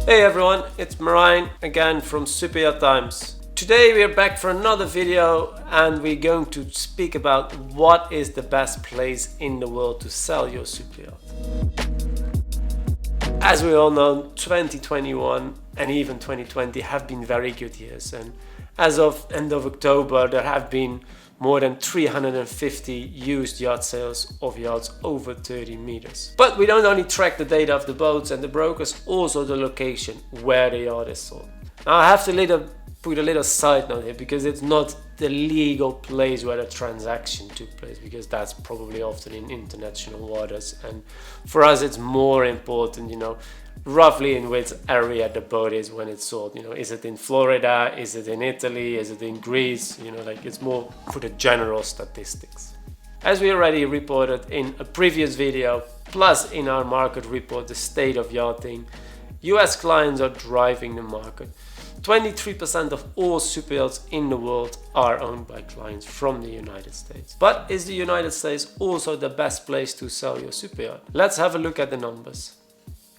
Hey everyone, it's Merijn again from Superyacht Times. Today we are back for another video and we're going to speak about what is the best place in the world to sell your superyacht. As we all know, 2021 and even 2020 have been very good years, and as of end of October there have been more than 350 used yacht sales of yachts over 30 meters. But we don't only track the data of the boats and the brokers, also the location where the yacht is sold. Now I have to put a little side note here, because it's not the legal place where the transaction took place, because that's probably often in international waters, and for us it's more important, roughly in which area the boat is when it's sold. Is it in Florida, is it in Italy, is it in Greece? It's more for the general statistics. As we already reported in a previous video, plus in our market report, The State of Yachting, US clients are driving the market. 23% of all superyachts in the world are owned by clients from the United States. But is the United States also the best place to sell your superyacht? Let's have a look at the numbers.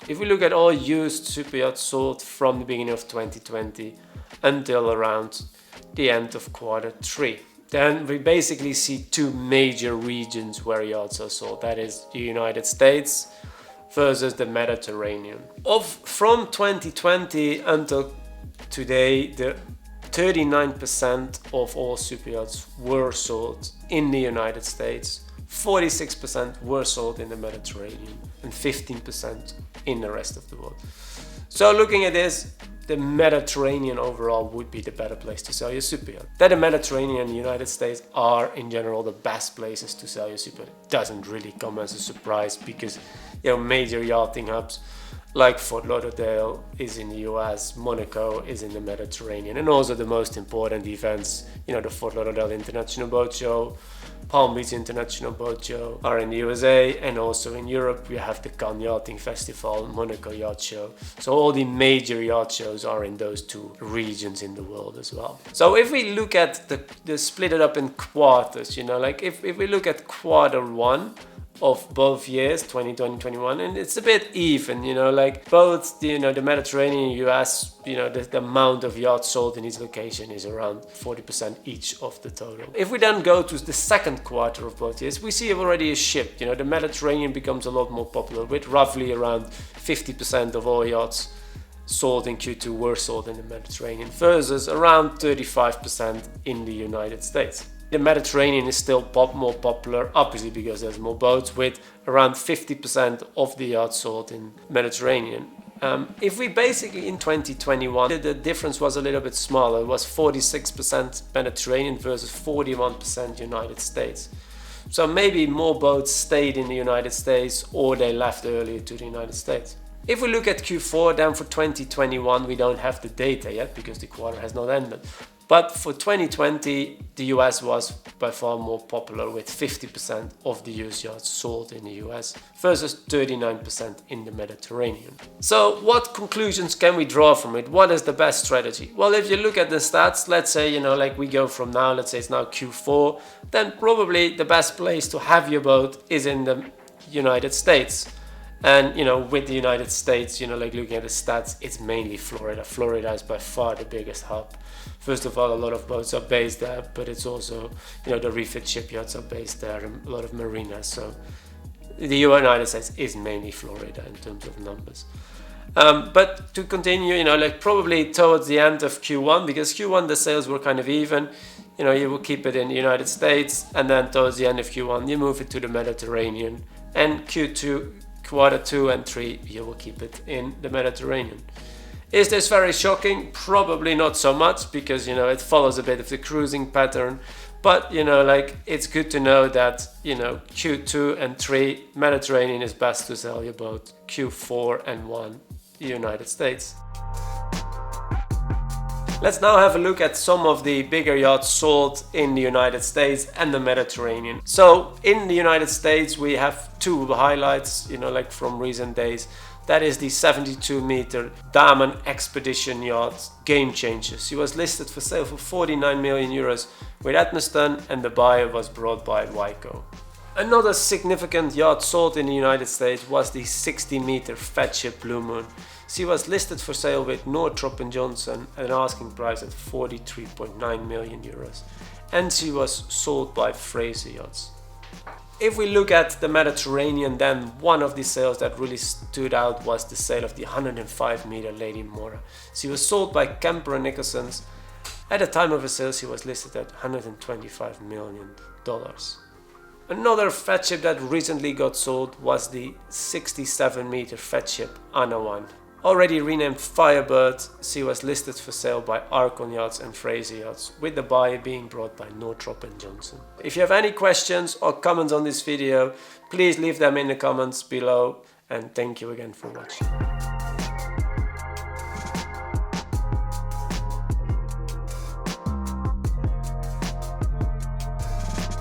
If we look at all used superyachts sold from the beginning of 2020 until around the end of Q3, then we basically see two major regions where yachts are sold. That is the United States versus the Mediterranean. From 2020 until today, the 39% of all superyachts were sold in the United States, 46% were sold in the Mediterranean, and 15% in the rest of the world. So looking at this, the Mediterranean overall would be the better place to sell your superyacht. That the Mediterranean and the United States are in general the best places to sell your superyacht doesn't really come as a surprise, because major yachting hubs like Fort Lauderdale is in the US, Monaco is in the Mediterranean, and also the most important events, the Fort Lauderdale International Boat Show, Palm Beach International Boat Show are in the USA, and also in Europe we have the Cannes Yachting Festival, Monaco Yacht Show. So all the major yacht shows are in those two regions in the world as well. So if we look at the split it up in quarters, if we look at Q1 of both years, 2020 and 2021, and it's a bit even, both the Mediterranean and US, the amount of yachts sold in each location is around 40% each of the total. If we then go to the second quarter of both years, we see already a shift. The Mediterranean becomes a lot more popular, with roughly around 50% of all yachts sold in Q2 were sold in the Mediterranean versus around 35% in the United States. The Mediterranean is still more popular, obviously because there's more boats, with around 50% of the yachts sold in Mediterranean. If we basically in 2021, the difference was a little bit smaller. It was 46% Mediterranean versus 41% United States. So maybe more boats stayed in the United States, or they left earlier to the United States. If we look at Q4, then for 2021 we don't have the data yet because the quarter has not ended. But for 2020, the US was by far more popular, with 50% of the used yachts sold in the US versus 39% in the Mediterranean. So what conclusions can we draw from it? What is the best strategy? Well, if you look at the stats, let's say, we go from now, let's say it's now Q4, then probably the best place to have your boat is in the United States. And, with the United States, looking at the stats, it's mainly Florida. Florida is by far the biggest hub. First of all, a lot of boats are based there, but it's also, the refit shipyards are based there, and a lot of marinas. So the United States is mainly Florida in terms of numbers. But to continue, probably towards the end of Q1, because Q1 the sales were kind of even, you will keep it in the United States, and then towards the end of Q1 you move it to the Mediterranean, and Q2 and 3 you will keep it in the Mediterranean. Is this very shocking? Probably not so much, because it follows a bit of the cruising pattern, but it's good to know that Q2 and 3 Mediterranean is best to sell your boat, Q4 and 1 the United States. Let's now have a look at some of the bigger yachts sold in the United States and the Mediterranean. So in the United States we have two highlights, from recent days. That is the 72-meter Damen expedition yacht Game Changer. She was listed for sale for 49 million euros with Edmiston, and the buyer was brought by Waiko. Another significant yacht sold in the United States was the 60-meter Fat Ship Blue Moon. She was listed for sale with Northrop & Johnson at an asking price at 43.9 million euros, and she was sold by Fraser Yachts. If we look at the Mediterranean, then one of the sales that really stood out was the sale of the 105-meter Lady Mora. She was sold by Kemper & Nicholson's. At the time of the sale, she was listed at $125 million. Another Fat Ship that recently got sold was the 67-meter Fat Ship Anna 1. Already renamed Firebird, she was listed for sale by Archon Yachts and Fraser Yachts, with the buyer being brought by Northrop & Johnson. If you have any questions or comments on this video, please leave them in the comments below, and thank you again for watching.